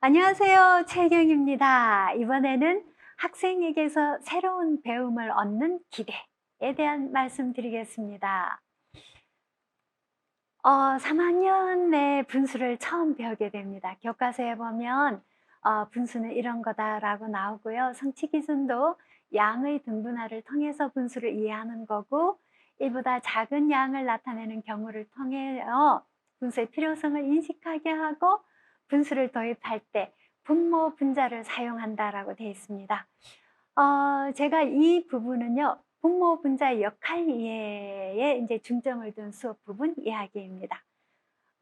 안녕하세요. 최경입니다. 이번에는 학생에게서 새로운 배움을 얻는 기대에 대한 말씀 드리겠습니다. 3학년 내 분수를 처음 배우게 됩니다. 교과서에 보면 분수는 이런 거다라고 나오고요. 성취 기준도 양의 등분할을 통해서 분수를 이해하는 거고, 이보다 작은 양을 나타내는 경우를 통해서 분수의 필요성을 인식하게 하고, 분수를 도입할 때 분모 분자를 사용한다라고 되어 있습니다. 제가 이 부분은요, 분모 분자의 역할 이해에 이제 중점을 둔 수업 부분 이야기입니다.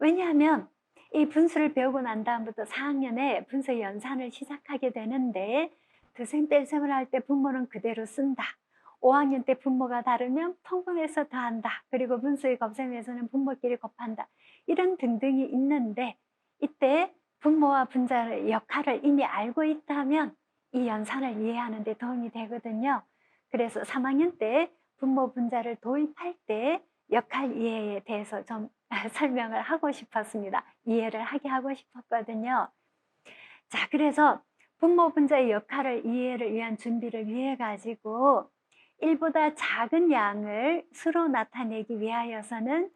왜냐하면 이 분수를 배우고 난 다음부터 4학년에 분수의 연산을 시작하게 되는데, 드셈 뺄셈을 할 때 분모는 그대로 쓴다. 5학년 때 분모가 다르면 통분해서 더한다. 그리고 분수의 곱셈에서는 분모끼리 곱한다. 이런 등등이 있는데, 이때 분모와 분자의 역할을 이미 알고 있다면 이 연산을 이해하는 데 도움이 되거든요. 그래서 3학년 때 분모 분자를 도입할 때 역할 이해에 대해서 좀 설명을 하고 싶었습니다. 이해를 하게 하고 싶었거든요. 자, 그래서 분모 분자의 역할을 이해를 위한 준비를 위해 가지고 1보다 작은 양을 수로 나타내기 위하여서는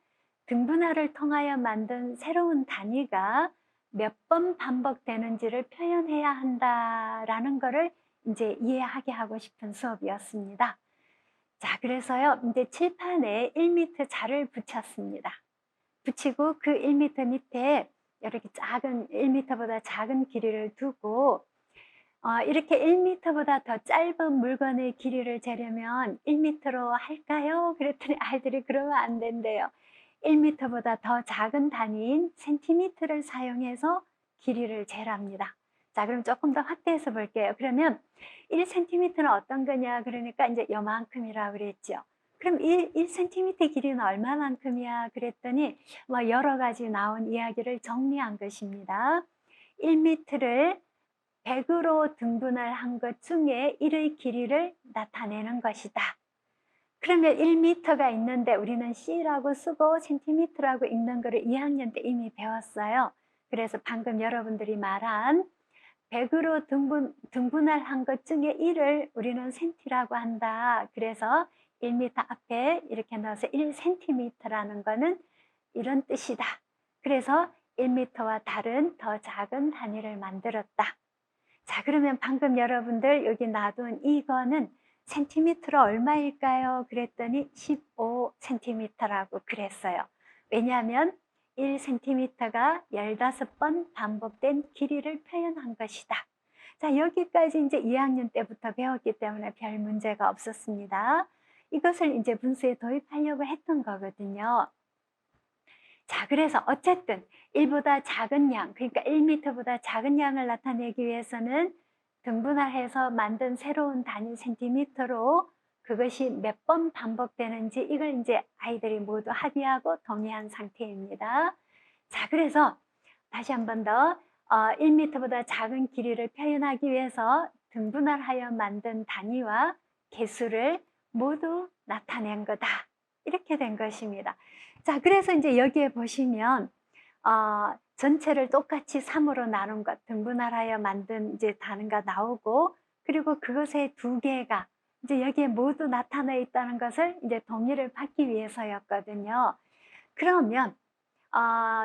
등분할을 통하여 만든 새로운 단위가 몇 번 반복되는지를 표현해야 한다라는 거를 이제 이해하게 하고 싶은 수업이었습니다. 자, 그래서요, 이제 칠판에 1m 자를 붙였습니다. 붙이고 그 1m 밑에 이렇게 작은 1m보다 작은 길이를 두고, 이렇게 1m보다 더 짧은 물건의 길이를 재려면 1m로 할까요? 그랬더니 아이들이 그러면 안 된대요. 1m보다 더 작은 단위인 센티미터를 사용해서 길이를 재랍니다. 자, 그럼 조금 더 확대해서 볼게요. 그러면 1cm는 어떤 거냐? 그러니까 이제 요만큼이라고 그랬죠. 그럼 1cm 길이는 얼마만큼이야? 그랬더니 뭐 여러 가지 나온 이야기를 정리한 것입니다. 1m를 100으로 등분을 한 것 중에 1의 길이를 나타내는 것이다. 그러면 1m가 있는데 우리는 C라고 쓰고 cm라고 읽는 거를 2학년 때 이미 배웠어요. 그래서 방금 여러분들이 말한 100으로 등분할 한 것 중에 1을 우리는 cm라고 한다. 그래서 1m 앞에 이렇게 넣어서 1cm라는 거는 이런 뜻이다. 그래서 1m와 다른 더 작은 단위를 만들었다. 자, 그러면 방금 여러분들 여기 놔둔 이거는 센티미터로 얼마일까요? 그랬더니 15cm라고 그랬어요. 왜냐하면 1cm가 15번 반복된 길이를 표현한 것이다. 자, 여기까지 이제 2학년 때부터 배웠기 때문에 별 문제가 없었습니다. 이것을 이제 분수에 도입하려고 했던 거거든요. 자, 그래서 어쨌든 1보다 작은 양, 그러니까 1m보다 작은 양을 나타내기 위해서는 등분할해서 만든 새로운 단위 센티미터로 그것이 몇 번 반복되는지 이걸 이제 아이들이 모두 합의하고 동의한 상태입니다. 자, 그래서 다시 한 번 더 1m보다 작은 길이를 표현하기 위해서 등분할하여 만든 단위와 개수를 모두 나타낸 거다. 이렇게 된 것입니다. 자, 그래서 이제 여기에 보시면 전체를 똑같이 3으로 나눈 것, 등분할하여 만든 이제 단위가 나오고, 그리고 그것의 두 개가 이제 여기에 모두 나타나 있다는 것을 이제 동의를 받기 위해서였거든요. 그러면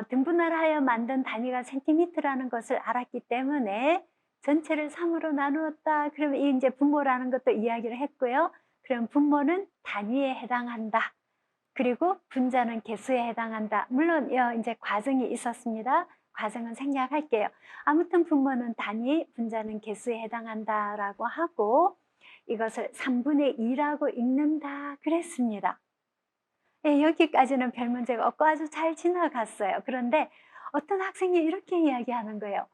등분할하여 만든 단위가 센티미터라는 것을 알았기 때문에 전체를 3으로 나누었다. 그러면 이 이제 분모라는 것도 이야기를 했고요. 그럼 분모는 단위에 해당한다. 그리고 분자는 개수에 해당한다. 물론 이제 과정이 있었습니다. 과정은 생략할게요. 아무튼 분모는 단위, 분자는 개수에 해당한다라고 하고 이것을 3분의 2라고 읽는다 그랬습니다. 네, 여기까지는 별 문제가 없고 아주 잘 지나갔어요. 그런데 어떤 학생이 이렇게 이야기하는 거예요.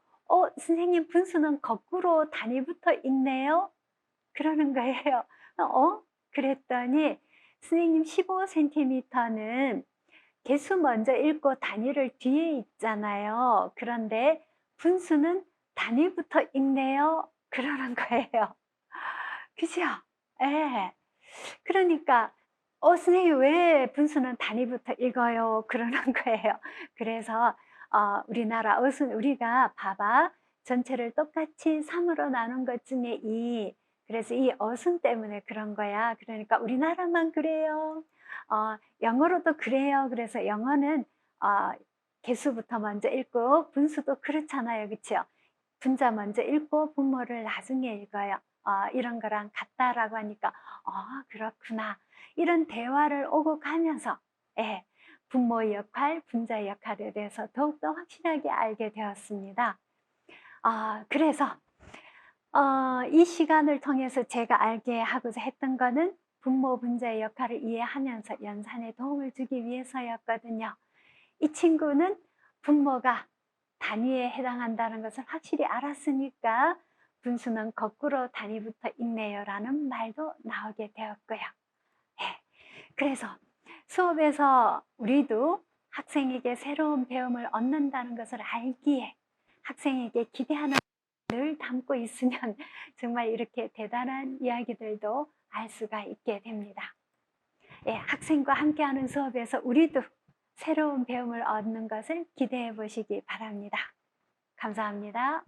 선생님, 분수는 거꾸로 단위부터 읽네요? 그러는 거예요. 그랬더니 선생님, 15cm는 개수 먼저 읽고 단위를 뒤에 읽잖아요. 그런데 분수는 단위부터 읽네요. 그러는 거예요. 그죠? 예. 그러니까 선생님, 왜 분수는 단위부터 읽어요? 그러는 거예요. 그래서 우리나라 우리가 봐봐. 전체를 똑같이 3으로 나눈 것 중에 2. 그래서 이 어순 때문에 그런 거야. 그러니까 우리나라만 그래요. 영어로도 그래요. 그래서 영어는 개수부터 먼저 읽고 분수도 그렇잖아요. 그쵸? 분자 먼저 읽고 분모를 나중에 읽어요. 이런 거랑 같다라고 하니까 그렇구나. 이런 대화를 오고 가면서 예, 분모의 역할, 분자의 역할에 대해서 더욱더 확실하게 알게 되었습니다. 그래서 이 시간을 통해서 제가 알게 하고자 했던 거는 분모, 분자의 역할을 이해하면서 연산에 도움을 주기 위해서였거든요. 이 친구는 분모가 단위에 해당한다는 것을 확실히 알았으니까 분수는 거꾸로 단위부터 읽네요 라는 말도 나오게 되었고요. 예, 그래서 수업에서 우리도 학생에게 새로운 배움을 얻는다는 것을 알기에 학생에게 기대하는 늘 담고 있으면 정말 이렇게 대단한 이야기들도 알 수가 있게 됩니다. 예, 학생과 함께하는 수업에서 우리도 새로운 배움을 얻는 것을 기대해 보시기 바랍니다. 감사합니다.